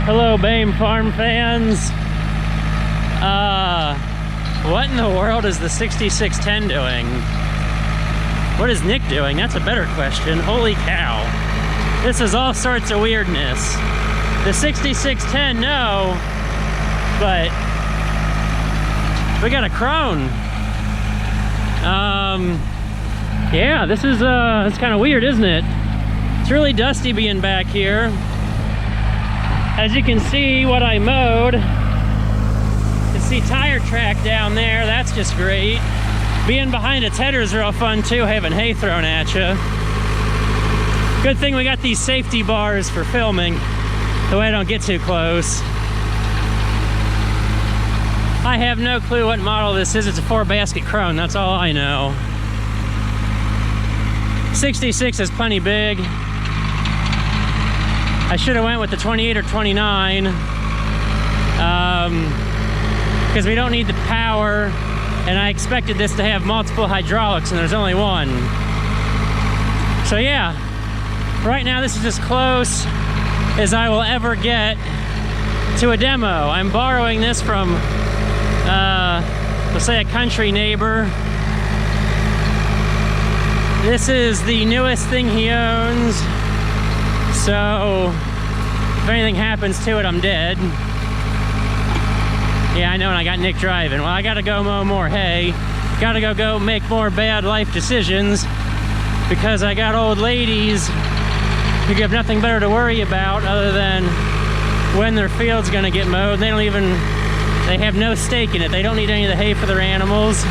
Hello, Bame Farm fans. What in the world is the 6610 doing? What is Nick doing? That's a better question. Holy cow. This is all sorts of weirdness. The 6610, no, but we got a Krone. Yeah, this is it's kind of weird, isn't it? It's really dusty being back here. As you can see, what I mowed, you can see tire track down there. That's just great. Being behind its header is real fun too, having hay thrown at you. Good thing we got these safety bars for filming, the way I don't get too close. I have no clue what model this is. It's a 4-basket Krone, that's all I know. 66 is plenty big. I should have went with the 28 or 29 because we don't need the power, and I expected this to have multiple hydraulics and there's only one. So yeah, right now this is as close as I will ever get to a demo. I'm borrowing this from, let's say, a country neighbor. This is the newest thing he owns. So, if anything happens to it, I'm dead. Yeah, I know, and I got Nick driving. Well, I gotta go mow more hay. Gotta go make more bad life decisions because I got old ladies who have nothing better to worry about other than when their field's gonna get mowed. They have no stake in it. They don't need any of the hay for their animals.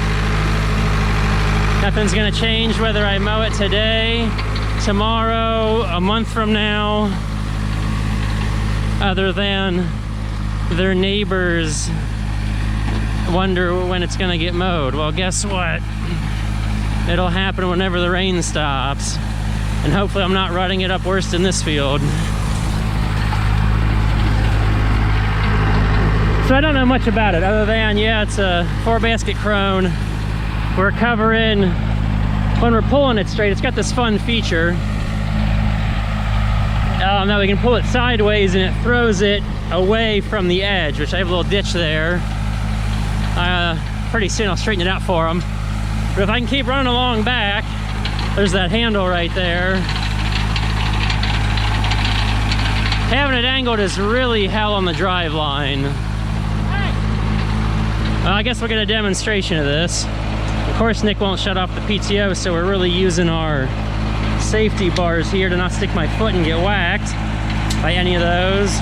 Nothing's gonna change whether I mow it today, tomorrow, a month from now, other than their neighbors wonder when it's gonna get mowed. Well, guess what? It'll happen whenever the rain stops, and hopefully I'm not rutting it up worse than this field. So I don't know much about it other than, yeah, it's a 4-basket Krone. We're covering, when we're pulling it straight, it's got this fun feature. Now we can pull it sideways and it throws it away from the edge, which I have a little ditch there. Pretty soon I'll straighten it out for them. But if I can keep running along back, there's that handle right there. Having it angled is really hell on the drive line. Well, I guess we'll get a demonstration of this. Of course, Nick won't shut off the PTO, so we're really using our safety bars here to not stick my foot and get whacked by any of those.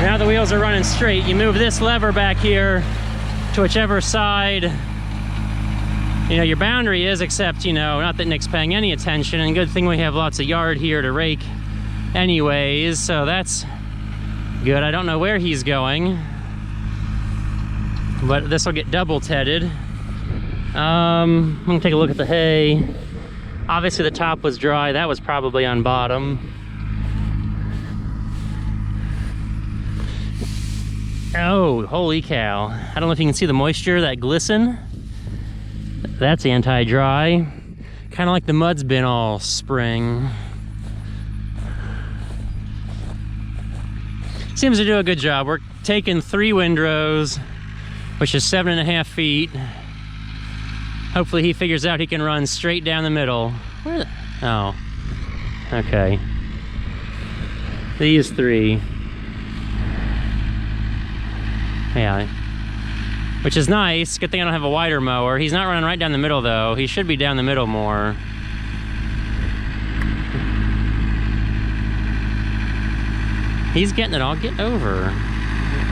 Now the wheels are running straight. You move this lever back here to whichever side, you know, your boundary is, except, you know, not that Nick's paying any attention, and good thing we have lots of yard here to rake anyways, so that's good. I don't know where he's going, but this will get double-tedded. I'm gonna take a look at the hay. Obviously the top was dry. That was probably on bottom. Oh, holy cow. I don't know if you can see the moisture, that glisten. That's anti-dry. Kind of like the mud's been all spring. Seems to do a good job. We're taking 3 windrows, which is 7.5 feet. Hopefully he figures out he can run straight down the middle. Where the, oh, okay. These 3. Yeah, which is nice. Good thing I don't have a wider mower. He's not running right down the middle though. He should be down the middle more. He's getting it all. Get over.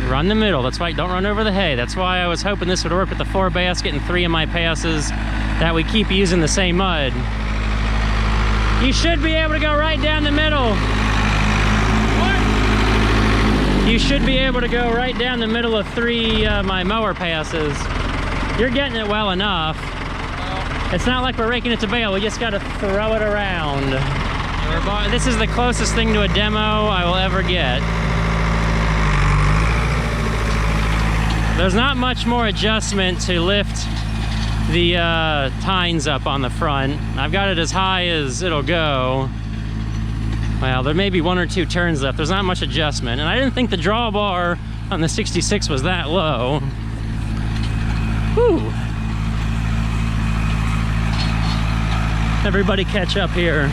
Run the middle. That's why, don't run over the hay. That's why I was hoping this would work with the 4-basket and 3 of my passes, that we keep using the same mud. You should be able to go right down the middle. What? You should be able to go right down the middle of 3 my mower passes. You're getting it well enough. It's not like we're raking it to bale. We just got to throw it around. This is the closest thing to a demo I will ever get. There's not much more adjustment to lift the tines up on the front. I've got it as high as it'll go. Well, there may be 1 or 2 turns left. There's not much adjustment. And I didn't think the drawbar on the 66 was that low. Whew. Everybody catch up here.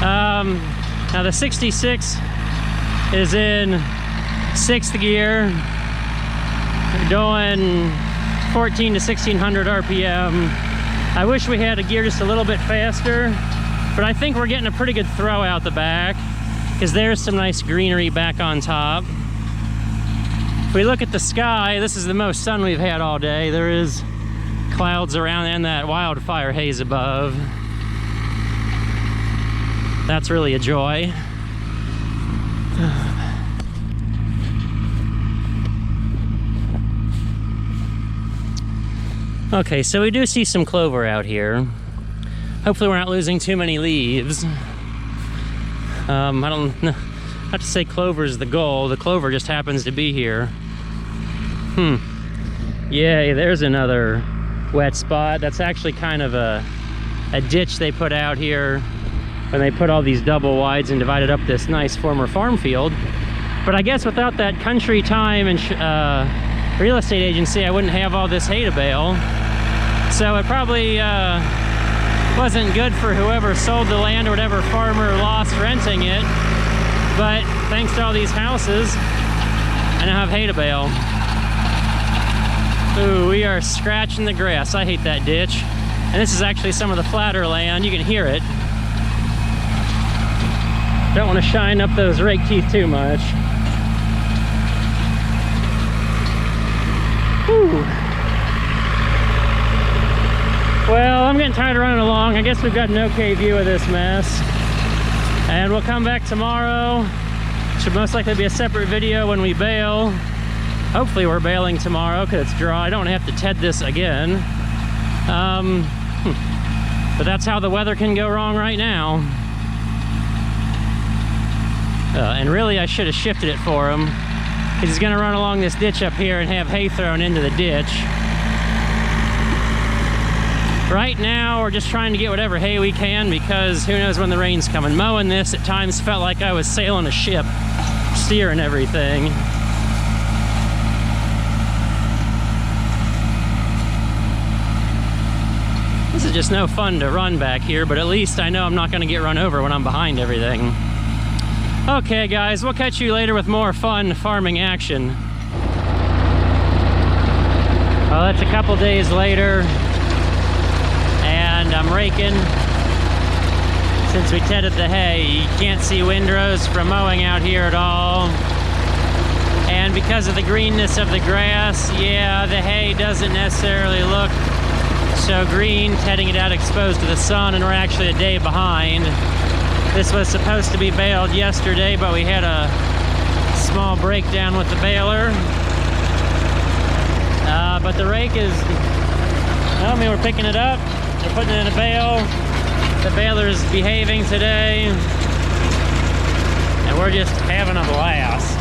Now the 66 is in 6th gear, doing 14 to 1600 RPM. I wish we had a gear just a little bit faster, but I think we're getting a pretty good throw out the back, because there's some nice greenery back on top. If we look at the sky, this is the most sun we've had all day. There is clouds around and that wildfire haze above. That's really a joy. Okay, so we do see some clover out here. Hopefully we're not losing too many leaves. I don't know. Not to say clover is the goal. The clover just happens to be here. Yay, there's another wet spot. That's actually kind of a ditch they put out here when they put all these double wides and divided up this nice former farm field. But I guess without that country time and real estate agency, I wouldn't have all this hay to bale. So it probably wasn't good for whoever sold the land or whatever farmer lost renting it. But thanks to all these houses, I now have hay to bale. Ooh, we are scratching the grass. I hate that ditch. And this is actually some of the flatter land. You can hear it. Don't want to shine up those rake teeth too much. Whew. Well, I'm getting tired of running along. I guess we've got an okay view of this mess. And we'll come back tomorrow. Should most likely be a separate video when we bale. Hopefully we're baling tomorrow because it's dry. I don't have to TED this again. But that's how the weather can go wrong right now. And really I should have shifted it for him. He's gonna run along this ditch up here and have hay thrown into the ditch. Right now we're just trying to get whatever hay we can because who knows when the rain's coming. Mowing this at times felt like I was sailing a ship, steering everything. This is just no fun to run back here, but at least I know I'm not gonna get run over when I'm behind everything. Okay guys, we'll catch you later with more fun farming action. Well, that's a couple days later, and I'm raking. Since we tedded the hay, you can't see windrows from mowing out here at all. And because of the greenness of the grass, yeah, the hay doesn't necessarily look so green, tedding it out exposed to the sun, and we're actually a day behind. This was supposed to be baled yesterday, but we had a small breakdown with the baler. But the rake is, I mean, we're picking it up, we're putting it in a bale. The baler's behaving today, and we're just having a blast.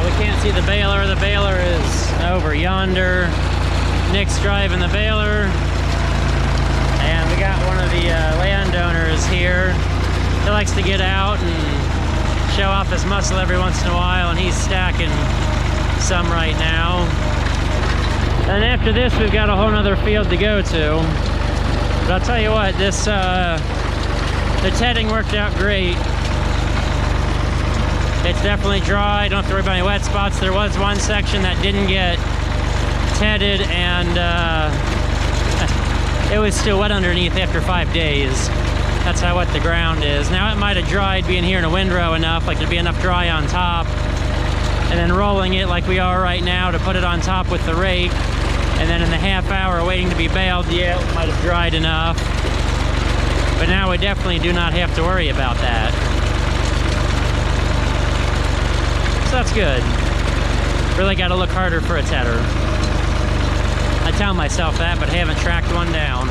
We can't see the baler. The baler is over yonder. Nick's driving the baler. And we got one of the landowners here. He likes to get out and show off his muscle every once in a while, and he's stacking some right now. And after this, we've got a whole nother field to go to. But I'll tell you what, this the tedding worked out great. It's definitely dry. Don't have to worry about any wet spots. There was one section that didn't get tedded, and it was still wet underneath after 5 days. That's how wet the ground is. Now it might have dried being here in a windrow enough, like there'd be enough dry on top, and then rolling it like we are right now to put it on top with the rake, and then in the half hour waiting to be baled, yeah, it might have dried enough. But now we definitely do not have to worry about that. So that's good. Really got to look harder for a tedder. I tell myself that, but I haven't tracked one down.